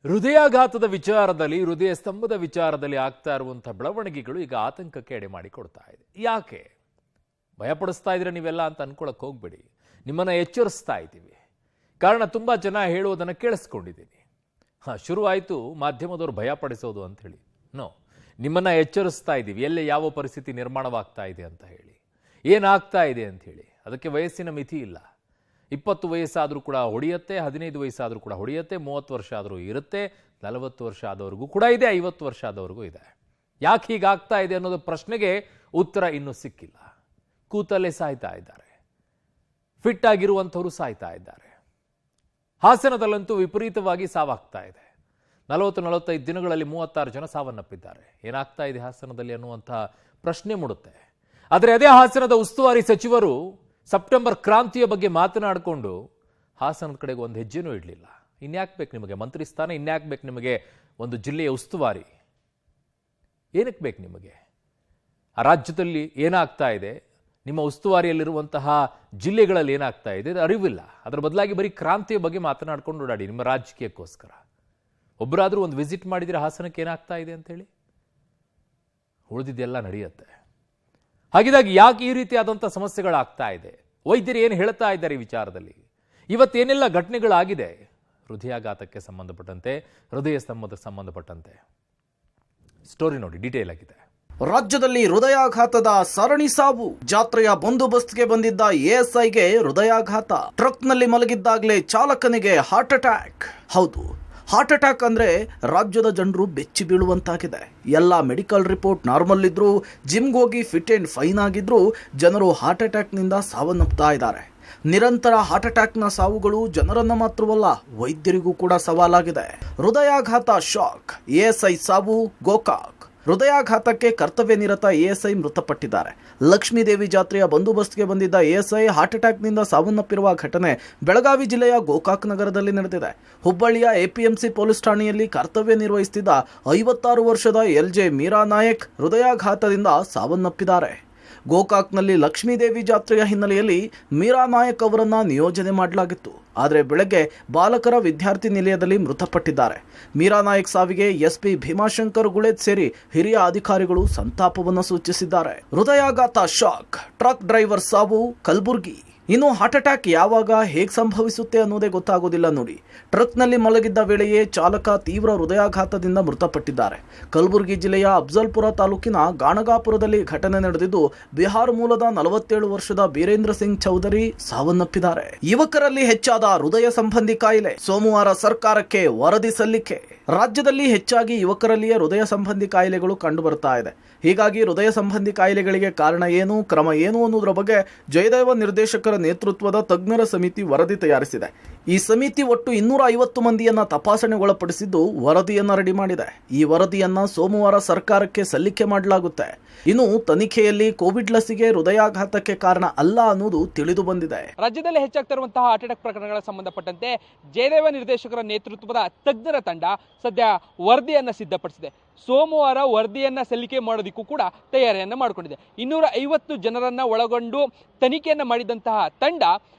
ಹೃದಯಾಘಾತದ ವಿಚಾರದಲ್ಲಿ ಹೃದಯ ಸ್ತಂಭದ ವಿಚಾರದಲ್ಲಿ ಆಗ್ತಾ ಇರುವಂತಹ ಬೆಳವಣಿಗೆಗಳು ಈಗ ಆತಂಕಕ್ಕೆ ಎಡೆ ಮಾಡಿಕೊಡ್ತಾ ಇದೆ. ಯಾಕೆ ಭಯಪಡಿಸ್ತಾ ಇದ್ರೆ ನೀವೆಲ್ಲ ಅಂತ ಅನ್ಕೊಳ್ಳೋಕೆ ಹೋಗ್ಬೇಡಿ. ನಿಮ್ಮನ್ನ ಎಚ್ಚರಿಸ್ತಾ ಇದ್ದೀವಿ. ಕಾರಣ ತುಂಬಾ ಜನ ಹೇಳುವುದನ್ನು ಕೇಳಿಸ್ಕೊಂಡಿದ್ದೀನಿ. ಶುರುವಾಯಿತು ಮಾಧ್ಯಮದವರು ಭಯಪಡಿಸೋದು ಅಂತ ಹೇಳಿ. ನಿಮ್ಮನ್ನ ಎಚ್ಚರಿಸ್ತಾ ಇದ್ದೀವಿ. ಎಲ್ಲೇ ಯಾವ ಪರಿಸ್ಥಿತಿ ನಿರ್ಮಾಣವಾಗ್ತಾ ಇದೆ ಅಂತ ಹೇಳಿ, ಏನಾಗ್ತಾ ಇದೆ ಅಂತ ಹೇಳಿ. ಅದಕ್ಕೆ ವಯಸ್ಸಿನ ಮಿತಿ ಇಲ್ಲ. 20 ವಯಸ್ಸಾದರೂ ಕೂಡ ಹೊಡೆಯುತ್ತೆ, 15 ವಯಸ್ಸಾದರೂ ಕೂಡ ಹೊಡೆಯುತ್ತೆ, 30 ವರ್ಷ ಆದರೂ ಇರುತ್ತೆ, 40 ವರ್ಷ ಆದವರೆಗೂ ಕೂಡ ಇದೆ, 50 ವರ್ಷ ಆದವರೆಗೂ ಇದೆ. ಯಾಕೆ ಹೀಗಾಗ್ತಾ ಇದೆ ಅನ್ನೋದು ಪ್ರಶ್ನೆಗೆ ಉತ್ತರ ಇನ್ನೂ ಸಿಕ್ಕಿಲ್ಲ. ಕೂತಲ್ಲೇ ಸಾಯ್ತಾ ಇದ್ದಾರೆ, ಫಿಟ್ ಆಗಿರುವಂಥವರು ಸಾಯ್ತಾ ಇದ್ದಾರೆ. ಹಾಸನದಲ್ಲಂತೂ ವಿಪರೀತವಾಗಿ ಸಾವಾಗ್ತಾ ಇದೆ. 40-45 ದಿನಗಳಲ್ಲಿ 36 ಜನ ಸಾವನ್ನಪ್ಪಿದ್ದಾರೆ. ಏನಾಗ್ತಾ ಇದೆ ಹಾಸನದಲ್ಲಿ ಅನ್ನುವಂಥ ಪ್ರಶ್ನೆ ಮೂಡುತ್ತೆ. ಆದರೆ ಅದೇ ಹಾಸನದ ಉಸ್ತುವಾರಿ ಸಚಿವರು ಸೆಪ್ಟೆಂಬರ್ ಕ್ರಾಂತಿಯ ಬಗ್ಗೆ ಮಾತನಾಡಿಕೊಂಡು ಹಾಸನದ ಕಡೆಗೆ ಒಂದು ಹೆಜ್ಜೆನೂ ಇಡಲಿಲ್ಲ. ಇನ್ಯಾಕೆ ಬೇಕು ನಿಮಗೆ ಮಂತ್ರಿ ಸ್ಥಾನ? ಇನ್ಯಾಕೆ ಬೇಕು ನಿಮಗೆ ಒಂದು ಜಿಲ್ಲೆಯ ಉಸ್ತುವಾರಿ? ಏನಕ್ಕೆ ಬೇಕು ನಿಮಗೆ? ಆ ರಾಜ್ಯದಲ್ಲಿ ಏನಾಗ್ತಾ ಇದೆ, ನಿಮ್ಮ ಉಸ್ತುವಾರಿಯಲ್ಲಿರುವಂತಹ ಜಿಲ್ಲೆಗಳಲ್ಲಿ ಏನಾಗ್ತಾ ಇದೆ ಅರಿವಿಲ್ಲ. ಅದರ ಬದಲಾಗಿ ಬರೀ ಕ್ರಾಂತಿಯ ಬಗ್ಗೆ ಮಾತನಾಡ್ಕೊಂಡು ಓಡಾಡಿ ನಿಮ್ಮ ರಾಜಕೀಯಕ್ಕೋಸ್ಕರ. ಒಬ್ಬರಾದರೂ ಒಂದು ವಿಸಿಟ್ ಮಾಡಿದರೆ ಹಾಸನಕ್ಕೆ ಏನಾಗ್ತಾ ಇದೆ ಅಂತೇಳಿ? ಉಳಿದಿದ್ದೆಲ್ಲ ನಡೆಯುತ್ತೆ. ಹಾಗಿದಾಗ ಯಾಕೆ ಈ ರೀತಿಯಾದಂಥ ಸಮಸ್ಯೆಗಳಾಗ್ತಾ ಇದೆ? ವೈದ್ಯರು ಏನು ಹೇಳ್ತಾ ಇದ್ದಾರೆ ಈ ವಿಚಾರದಲ್ಲಿ? ಇವತ್ತೇನೆಲ್ಲ ಘಟನೆಗಳಾಗಿದೆ ಹೃದಯಾಘಾತಕ್ಕೆ ಸಂಬಂಧಪಟ್ಟಂತೆ, ಹೃದಯ ಸ್ತಂಭಕ್ಕೆ ಸಂಬಂಧಪಟ್ಟಂತೆ? ಸ್ಟೋರಿ ನೋಡಿ, ಡೀಟೇಲ್ ಆಗಿದೆ. ರಾಜ್ಯದಲ್ಲಿ ಹೃದಯಾಘಾತದ ಸರಣಿ ಸಾವು. ಜಾತ್ರೆಯ ಬಂದೋಬಸ್ತ್ಗೆ ಬಂದಿದ್ದ ಎಎಸ್ಐಗೆ ಹೃದಯಾಘಾತ. ಟ್ರಕ್ನಲ್ಲಿ ಮಲಗಿದ್ದಾಗಲೇ ಚಾಲಕನಿಗೆ ಹಾರ್ಟ್ ಅಟ್ಯಾಕ್. ಹೌದು, ಹಾರ್ಟ್ ಅಟ್ಯಾಕ್ ಅಂದ್ರೆ ರಾಜ್ಯದ ಜನರು ಬೆಚ್ಚಿ ಬೀಳುವಂತಾಗಿದೆ. ಎಲ್ಲ ಮೆಡಿಕಲ್ ರಿಪೋರ್ಟ್ ನಾರ್ಮಲ್ ಇದ್ರು, ಜಿಮ್ಗೆ ಹೋಗಿ ಫಿಟ್ ಅಂಡ್ ಫೈನ್ ಆಗಿದ್ರು ಜನರು ಹಾರ್ಟ್ ಅಟ್ಯಾಕ್ನಿಂದ ಸಾವನ್ನಪ್ತಾ ಇದ್ದಾರೆ. ನಿರಂತರ ಹಾರ್ಟ್ ಅಟ್ಯಾಕ್ನ ಸಾವುಗಳು ಜನರನ್ನ ಮಾತ್ರವಲ್ಲ, ವೈದ್ಯರಿಗೂ ಕೂಡ ಸವಾಲಾಗಿದೆ. ಹೃದಯಾಘಾತ ಶಾಕ್. ಎಎಸ್ಐ ಸಾವು ಗೋಕಾಕ್. ಹೃದಯಾಘಾತಕ್ಕೆ ಕರ್ತವ್ಯ ನಿರತ ಎಎಸ್ಐ ಮೃತಪಟ್ಟಿದ್ದಾರೆ. ಲಕ್ಷ್ಮೀದೇವಿ ಜಾತ್ರೆಯ ಬಂದೋಬಸ್ತ್ಗೆ ಬಂದಿದ್ದ ಎಎಸ್ಐ ಹಾರ್ಟ್ ಅಟ್ಯಾಕ್ನಿಂದ ಸಾವನ್ನಪ್ಪಿರುವ ಘಟನೆ ಬೆಳಗಾವಿ ಜಿಲ್ಲೆಯ ಗೋಕಾಕ್ ನಗರದಲ್ಲಿ ನಡೆದಿದೆ. ಹುಬ್ಬಳ್ಳಿಯ ಎಪಿಎಂಸಿ ಪೊಲೀಸ್ ಠಾಣೆಯಲ್ಲಿ ಕರ್ತವ್ಯ ನಿರ್ವಹಿಸುತ್ತಿದ್ದ 56 ವರ್ಷದ ಎಲ್ಜೆ ಮೀರಾ ನಾಯಕ್ ಹೃದಯಾಘಾತದಿಂದ ಸಾವನ್ನಪ್ಪಿದ್ದಾರೆ. ಗೋಕಾಕ್ನಲ್ಲಿ ಲಕ್ಷ್ಮೀದೇವಿ ಜಾತ್ರೆಯ ಹಿನ್ನೆಲೆಯಲ್ಲಿ ಮೀರಾ ನಾಯಕ್ ಅವರನ್ನ ನಿಯೋಜನೆ ಮಾಡಲಾಗಿತ್ತು. ಆದರೆ ಬೆಳಗ್ಗೆ ಬಾಲಕರ ವಿದ್ಯಾರ್ಥಿ ನಿಲಯದಲ್ಲಿ ಮೃತಪಟ್ಟಿದ್ದಾರೆ. ಮೀರಾ ನಾಯಕ್ ಸಾವಿಗೆ ಎಸ್ಪಿ ಭೀಮಾಶಂಕರ್ ಗುಳೇದ್ ಸೇರಿ ಹಿರಿಯ ಅಧಿಕಾರಿಗಳು ಸಂತಾಪವನ್ನು ಸೂಚಿಸಿದ್ದಾರೆ. ಹೃದಯಾಘಾತ ಶಾಕ್. ಟ್ರಕ್ ಡ್ರೈವರ್ ಸಾವು ಕಲಬುರಗಿ. ಇನ್ನು ಹಾರ್ಟ್ ಅಟ್ಯಾಕ್ ಯಾವಾಗ ಹೇಗೆ ಸಂಭವಿಸುತ್ತೆ ಅನ್ನೋದೇ ಗೊತ್ತಾಗೋದಿಲ್ಲ ನೋಡಿ. ಟ್ರಕ್ನಲ್ಲಿ ಮಲಗಿದ್ದ ವೇಳೆಯೇ ಚಾಲಕ ತೀವ್ರ ಹೃದಯಾಘಾತದಿಂದ ಮೃತಪಟ್ಟಿದ್ದಾರೆ. ಕಲಬುರಗಿ ಜಿಲ್ಲೆಯ ಅಫ್ಜಲ್ಪುರ ತಾಲೂಕಿನ ಗಾಣಗಾಪುರದಲ್ಲಿ ಘಟನೆ ನಡೆದಿದ್ದು, ಬಿಹಾರ ಮೂಲದ 47 ವರ್ಷದ ಬೀರೇಂದ್ರ ಸಿಂಗ್ ಚೌಧರಿ ಸಾವನ್ನಪ್ಪಿದ್ದಾರೆ. ಯುವಕರಲ್ಲಿ ಹೆಚ್ಚಾದ ಹೃದಯ ಸಂಬಂಧಿ ಕಾಯಿಲೆ. ಸೋಮವಾರ ಸರ್ಕಾರಕ್ಕೆ ವರದಿ ಸಲ್ಲಿಕೆ. ರಾಜ್ಯದಲ್ಲಿ ಹೆಚ್ಚಾಗಿ ಯುವಕರಲ್ಲಿಯೇ ಹೃದಯ ಸಂಬಂಧಿ ಕಾಯಿಲೆಗಳು ಕಂಡು ಬರ್ತಾ ಇದೆ. ಹೀಗಾಗಿ ಹೃದಯ ಸಂಬಂಧಿ ಕಾಯಿಲೆಗಳಿಗೆ ಕಾರಣ ಏನು, ಕ್ರಮ ಏನು ಅನ್ನೋದ್ರ ಬಗ್ಗೆ ಜಯದೇವ ನಿರ್ದೇಶಕರ ನೇತೃತ್ವದ ತಜ್ಞರ ಸಮಿತಿ ವರದಿ ತಯಾರಿಸಿದೆ. ಈ ಸಮಿತಿ ಒಟ್ಟು 250 ಮಂದಿಯನ್ನ ತಪಾಸಣೆಗೊಳಪಡಿಸಿದ್ದು ವರದಿಯನ್ನ ರೆಡಿ ಮಾಡಿದೆ. ಈ ವರದಿಯನ್ನ ಸೋಮವಾರ ಸರ್ಕಾರಕ್ಕೆ ಸಲ್ಲಿಕೆ ಮಾಡಲಾಗುತ್ತೆ. ಇನ್ನು ತನಿಖೆಯಲ್ಲಿ ಕೋವಿಡ್ ಲಸಿಕೆ ಹೃದಯಾಘಾತಕ್ಕೆ ಕಾರಣ ಅಲ್ಲ ಅನ್ನೋದು ತಿಳಿದು ಬಂದಿದೆ. ರಾಜ್ಯದಲ್ಲಿ ಹೆಚ್ಚಾಗ್ತಿರುವಂತಹ ಹಾರ್ಟ್ ಅಟ್ಯಾಕ್ ಪ್ರಕರಣಗಳ ಸಂಬಂಧಪಟ್ಟಂತೆ ಜಯದೇವ ನಿರ್ದೇಶಕರ ನೇತೃತ್ವದ ತಜ್ಞರ ತಂಡ ಸದ್ಯ ವರದಿಯನ್ನ ಸಿದ್ಧಪಡಿಸಿದೆ. ಸೋಮವಾರ ವರದಿಯನ್ನ ಸಲ್ಲಿಕೆ ಮಾಡೋದಕ್ಕೂ ಕೂಡ ತಯಾರಿಯನ್ನ ಮಾಡಿಕೊಂಡಿದೆ. 250 ಜನರನ್ನ ಒಳಗೊಂಡು ತನಿಖೆಯನ್ನ ಮಾಡಿದಂತಹ ತಂಡ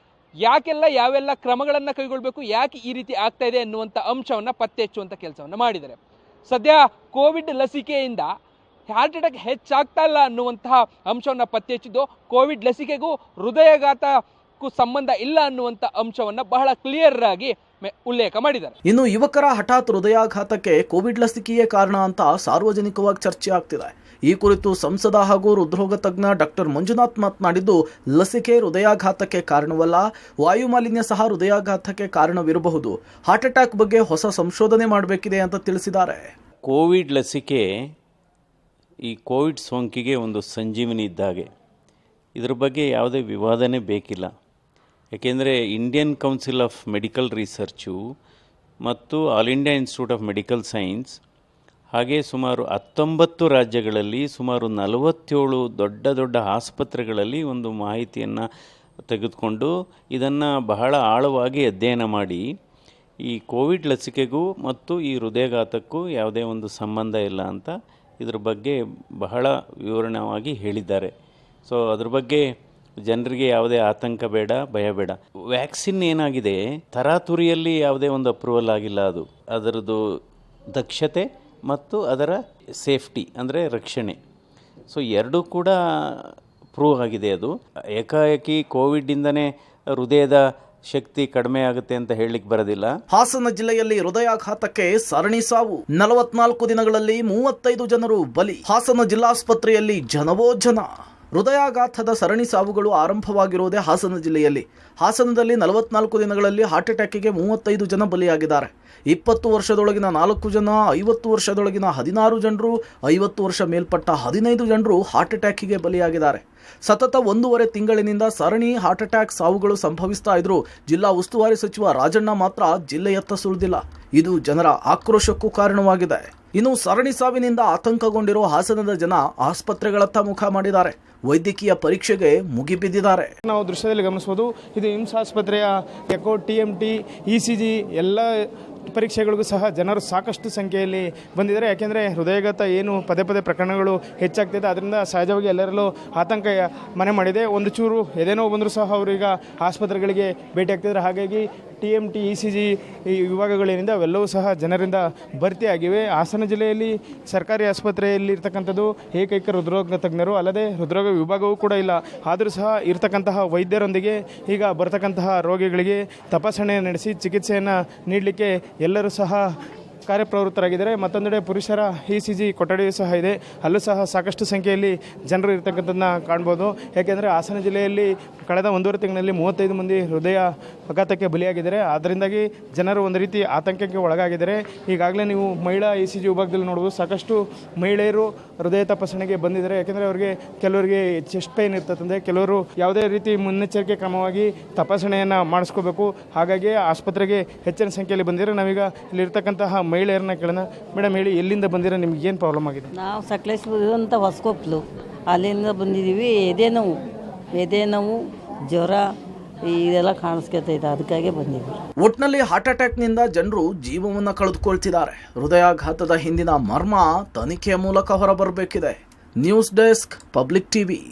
ಯಾಕೆಲ್ಲ ಯಾವೆಲ್ಲ ಕ್ರಮಗಳನ್ನು ಕೈಗೊಳ್ಳಬೇಕು, ಯಾಕೆ ಈ ರೀತಿ ಆಗ್ತಾ ಇದೆ ಅನ್ನುವಂಥ ಅಂಶವನ್ನು ಪತ್ತೆ ಹಚ್ಚುವಂಥ ಕೆಲಸವನ್ನು ಮಾಡಿದ್ದಾರೆ. ಸದ್ಯ ಕೋವಿಡ್ ಲಸಿಕೆಯಿಂದ ಹಾರ್ಟ್ ಅಟ್ಯಾಕ್ ಹೆಚ್ಚಾಗ್ತಾ ಇಲ್ಲ ಅನ್ನುವಂತಹ ಅಂಶವನ್ನು ಪತ್ತೆ ಹಚ್ಚಿದ್ದು, ಕೋವಿಡ್ ಲಸಿಕೆಗೂ ಹೃದಯಾಘಾತಕ್ಕೂ ಸಂಬಂಧ ಇಲ್ಲ ಅನ್ನುವಂಥ ಅಂಶವನ್ನು ಬಹಳ ಕ್ಲಿಯರ್ ಆಗಿ ಉಲ್ಲೇಖ ಮಾಡಿದ್ದಾರೆ. ಇನ್ನು ಯುವಕರ ಹಠಾತ್ ಹೃದಯಾಘಾತಕ್ಕೆ ಕೋವಿಡ್ ಲಸಿಕೆಯೇ ಕಾರಣ ಅಂತ ಸಾರ್ವಜನಿಕವಾಗಿ ಚರ್ಚೆ ಆಗ್ತಿದೆ. ಈ ಕುರಿತು ಸಂಸದ ಹಾಗೂ ಹೃದ್ರೋಗ ತಜ್ಞ ಡಾಕ್ಟರ್ ಮಂಜುನಾಥ್ ಮಾತನಾಡಿದ್ದು, ಲಸಿಕೆ ಹೃದಯಾಘಾತಕ್ಕೆ ಕಾರಣವಲ್ಲ, ವಾಯುಮಾಲಿನ್ಯ ಸಹ ಹೃದಯಾಘಾತಕ್ಕೆ ಕಾರಣವಿರಬಹುದು. ಹಾರ್ಟ್ ಅಟ್ಯಾಕ್ ಬಗ್ಗೆ ಹೊಸ ಸಂಶೋಧನೆ ಮಾಡಬೇಕಿದೆ ಅಂತ ತಿಳಿಸಿದ್ದಾರೆ. ಕೋವಿಡ್ ಲಸಿಕೆ ಈ ಕೋವಿಡ್ ಸೋಂಕಿಗೆ ಒಂದು ಸಂಜೀವನಿ ಇದ್ದಾಗೆ. ಇದ್ರ ಬಗ್ಗೆ ಯಾವುದೇ ವಿವಾದನೆ ಬೇಕಿಲ್ಲ. ಯಾಕೆಂದರೆ Indian council of medical research ಮತ್ತು all India institute of medical science ಹಾಗೆ ಸುಮಾರು 19 ರಾಜ್ಯಗಳಲ್ಲಿ ಸುಮಾರು 47 ದೊಡ್ಡ ದೊಡ್ಡ ಆಸ್ಪತ್ರೆಗಳಲ್ಲಿ ಒಂದು ಮಾಹಿತಿಯನ್ನು ತೆಗೆದುಕೊಂಡು ಇದನ್ನು ಬಹಳ ಆಳವಾಗಿ ಅಧ್ಯಯನ ಮಾಡಿ ಈ ಕೋವಿಡ್ ಲಸಿಕೆಗೂ ಮತ್ತು ಈ ಹೃದಯಾಘಾತಕ್ಕೂ ಯಾವುದೇ ಒಂದು ಸಂಬಂಧ ಇಲ್ಲ ಅಂತ ಇದ್ರ ಬಗ್ಗೆ ಬಹಳ ವಿವರಣವಾಗಿ ಹೇಳಿದ್ದಾರೆ. ಸೊ ಅದ್ರ ಬಗ್ಗೆ ಜನರಿಗೆ ಯಾವುದೇ ಆತಂಕ ಬೇಡ, ಭಯ ಬೇಡ. ವ್ಯಾಕ್ಸಿನ್ ಏನಾಗಿದೆ, ತರಾತುರಿಯಲ್ಲಿ ಯಾವುದೇ ಒಂದು ಅಪ್ರೂವಲ್ ಆಗಿಲ್ಲ. ಅದರದ್ದು ದಕ್ಷತೆ ಮತ್ತು ಅದರ ಸೇಫ್ಟಿ ಅಂದರೆ ರಕ್ಷಣೆ, ಸೊ ಎರಡೂ ಕೂಡ ಪ್ರೂವ್ ಆಗಿದೆ. ಅದು ಏಕಾಏಕಿ ಕೋವಿಡ್ನಿಂದನೇ ಹೃದಯದ ಶಕ್ತಿ ಕಡಿಮೆ ಆಗುತ್ತೆ ಅಂತ ಹೇಳಲಿಕ್ಕೆ ಬರೋದಿಲ್ಲ. ಹಾಸನ ಜಿಲ್ಲೆಯಲ್ಲಿ ಹೃದಯಾಘಾತಕ್ಕೆ ಸರಣಿ ಸಾವು, 44 ದಿನಗಳಲ್ಲಿ 35 ಜನರು ಬಲಿ. ಹಾಸನ ಜಿಲ್ಲಾಸ್ಪತ್ರೆಯಲ್ಲಿ ಜನವೋ ಜನ. ಹೃದಯಾಘಾತದ ಸರಣಿ ಸಾವುಗಳು ಆರಂಭವಾಗಿರುವುದೇ ಹಾಸನ ಜಿಲ್ಲೆಯಲ್ಲಿ. ಹಾಸನದಲ್ಲಿ 44 ದಿನಗಳಲ್ಲಿ ಹಾರ್ಟ್ ಅಟ್ಯಾಕಿಗೆ 35 ಜನ ಬಲಿಯಾಗಿದ್ದಾರೆ. 20 ವರ್ಷದೊಳಗಿನ 4 ಜನ, 50 ವರ್ಷದೊಳಗಿನ 16 ಜನರು, 50 ವರ್ಷ ಮೇಲ್ಪಟ್ಟ 15 ಜನರು ಹಾರ್ಟ್ ಅಟ್ಯಾಕಿಗೆ ಬಲಿಯಾಗಿದ್ದಾರೆ. ಸತತ 1.5 ತಿಂಗಳಿನಿಂದ ಸರಣಿ ಹಾರ್ಟ್ ಅಟ್ಯಾಕ್ ಸಾವುಗಳು ಸಂಭವಿಸ್ತಾ ಇದ್ರು. ಜಿಲ್ಲಾ ಉಸ್ತುವಾರಿ ಸಚಿವ ರಾಜಣ್ಣ ಮಾತ್ರ ಜಿಲ್ಲೆಯತ್ತ ಸುಳಿದಿಲ್ಲ. ಇದು ಜನರ ಆಕ್ರೋಶಕ್ಕೂ ಕಾರಣವಾಗಿದೆ. ಇನ್ನು ಸರಣಿ ಸಾವಿನಿಂದ ಆತಂಕಗೊಂಡಿರೋ ಹಾಸನದ ಜನ ಆಸ್ಪತ್ರೆಗಳತ್ತ ಮುಖ ಮಾಡಿದ್ದಾರೆ. ವೈದ್ಯಕೀಯ ಪರೀಕ್ಷೆಗೆ ಮುಗಿಬಿದ್ದಿದ್ದಾರೆ. ನಾವು ದೃಶ್ಯದಲ್ಲಿ ಗಮನಿಸಬಹುದು, ಇದು ಏಮ್ಸ್ ಆಸ್ಪತ್ರೆಯ ಎಕೋ, TMT, ECG ಎಲ್ಲ ಪರೀಕ್ಷೆಗಳಿಗೂ ಸಹ ಜನರು ಸಾಕಷ್ಟು ಸಂಖ್ಯೆಯಲ್ಲಿ ಬಂದಿದ್ದಾರೆ. ಯಾಕೆಂದರೆ ಹೃದಯಾಘಾತ ಏನು ಪದೇ ಪದೇ ಪ್ರಕರಣಗಳು ಹೆಚ್ಚಾಗ್ತಿದೆ, ಅದರಿಂದ ಸಹಜವಾಗಿ ಎಲ್ಲರಲ್ಲೂ ಆತಂಕ ಮನೆ ಮಾಡಿದೆ. ಒಂದು ಚೂರು ಎದೇನೋ ಬಂದರೂ ಸಹ ಅವರೀಗ ಆಸ್ಪತ್ರೆಗಳಿಗೆ ಭೇಟಿ ಆಗ್ತಿದ್ದಾರೆ. ಹಾಗಾಗಿ TMT, ECG ಈ ವಿಭಾಗಗಳೇನಿಂದ ಅವೆಲ್ಲವೂ ಸಹ ಜನರಿಂದ ಭರ್ತಿಯಾಗಿವೆ. ಹಾಸನ ಜಿಲ್ಲೆಯಲ್ಲಿ ಸರ್ಕಾರಿ ಆಸ್ಪತ್ರೆಯಲ್ಲಿ ಇರ್ತಕ್ಕಂಥದ್ದು ಏಕೈಕ ಹೃದ್ರೋಗ ತಜ್ಞರು, ಅಲ್ಲದೆ ಹೃದ್ರೋಗ ವಿಭಾಗವೂ ಕೂಡ ಇಲ್ಲ. ಆದರೂ ಸಹ ಇರ್ತಕ್ಕಂತಹ ವೈದ್ಯರೊಂದಿಗೆ ಈಗ ಬರ್ತಕ್ಕಂತಹ ರೋಗಿಗಳಿಗೆ ತಪಾಸಣೆ ನಡೆಸಿ ಚಿಕಿತ್ಸೆಯನ್ನು ನೀಡಲಿಕ್ಕೆ ಎಲ್ಲರೂ ಸಹ ಕಾರ್ಯಪ್ರವೃತ್ತರಾಗಿದ್ದಾರೆ. ಮತ್ತೊಂದೆಡೆ ಪುರುಷರ ECG ಕೊಠಡಿಯೂ ಸಹ ಇದೆ. ಅಲ್ಲೂ ಸಹ ಸಾಕಷ್ಟು ಸಂಖ್ಯೆಯಲ್ಲಿ ಜನರು ಇರ್ತಕ್ಕಂಥದ್ದನ್ನ ಕಾಣ್ಬೋದು. ಯಾಕೆಂದರೆ ಹಾಸನ ಜಿಲ್ಲೆಯಲ್ಲಿ ಕಳೆದ 1.5 ತಿಂಗಳಲ್ಲಿ 35 ಮಂದಿ ಹೃದಯ ಆಘಾತಕ್ಕೆ ಬಲಿಯಾಗಿದ್ದಾರೆ. ಅದರಿಂದಾಗಿ ಜನರು ಒಂದು ರೀತಿ ಆತಂಕಕ್ಕೆ ಒಳಗಾಗಿದ್ದಾರೆ. ಈಗಾಗಲೇ ನೀವು ಮಹಿಳಾ ECG ವಿಭಾಗದಲ್ಲಿ ನೋಡ್ಬೋದು, ಸಾಕಷ್ಟು ಮಹಿಳೆಯರು ಹೃದಯ ತಪಾಸಣೆಗೆ ಬಂದಿದ್ದಾರೆ. ಯಾಕೆಂದರೆ ಅವರಿಗೆ ಕೆಲವರಿಗೆ ಚೆಸ್ಟ್ ಪೇನ್ ಇರ್ತದೆ, ಕೆಲವರು ಯಾವುದೇ ರೀತಿ ಮುನ್ನೆಚ್ಚರಿಕೆ ಕ್ರಮವಾಗಿ ತಪಾಸಣೆಯನ್ನು ಮಾಡಿಸ್ಕೋಬೇಕು. ಹಾಗಾಗಿ ಆಸ್ಪತ್ರೆಗೆ ಹೆಚ್ಚಿನ ಸಂಖ್ಯೆಯಲ್ಲಿ ಬಂದಿದ್ದಾರೆ. ನಾವೀಗ ಇಲ್ಲಿರ್ತಕ್ಕಂತಹ ಮಹಿಳೆಯರನ್ನ ಕೇಳೋಣ. ಮೇಡಮ್ ಹೇಳಿ, ಎಲ್ಲಿಂದ ಬಂದಿರೋ, ನಿಮ್ಗೆ ಏನು ಪ್ರಾಬ್ಲಮ್ ಆಗಿದೆ? ನಾವು ಸಕಲೇಶ್ಪುರ ಅಂತ ಹೊಸಕೊಪ್ಲು, ಅಲ್ಲಿಂದ ಬಂದಿದ್ದೀವಿ. ಎದೆ ನೋವು, ಜ್ವರ ಇದೆಲ್ಲ ಕಾಣಿಸ್ಕೊತೈತೆ, ಅದಕ್ಕಾಗಿ ಬಂದಿದ್ದೀವಿ. ಒಟ್ನಲ್ಲಿ ಹಾರ್ಟ್ ಅಟ್ಯಾಕ್ನಿಂದ ಜನರು ಜೀವವನ್ನು ಕಳೆದುಕೊಳ್ತಿದ್ದಾರೆ. ಹೃದಯಾಘಾತದ ಹಿಂದಿನ ಮರ್ಮ ತನಿಖೆಯ ಮೂಲಕ ಹೊರಬರಬೇಕಿದೆ. News desk, public TV.